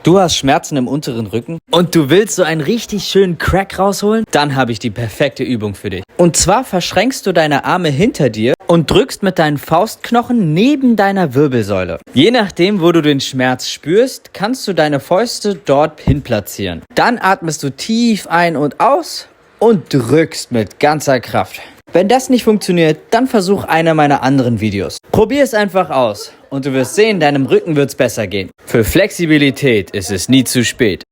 Du hast Schmerzen im unteren Rücken und du willst so einen richtig schönen Crack rausholen? Dann habe ich die perfekte Übung für dich. Und zwar verschränkst du deine Arme hinter dir und drückst mit deinen Faustknochen neben deiner Wirbelsäule. Je nachdem, wo du den Schmerz spürst, kannst du deine Fäuste dort hin platzieren. Dann atmest du tief ein und aus und drückst mit ganzer Kraft. Wenn das nicht funktioniert, dann versuch einer meiner anderen Videos. Probier es einfach aus und du wirst sehen, deinem Rücken wird's besser gehen. Für Flexibilität ist es nie zu spät.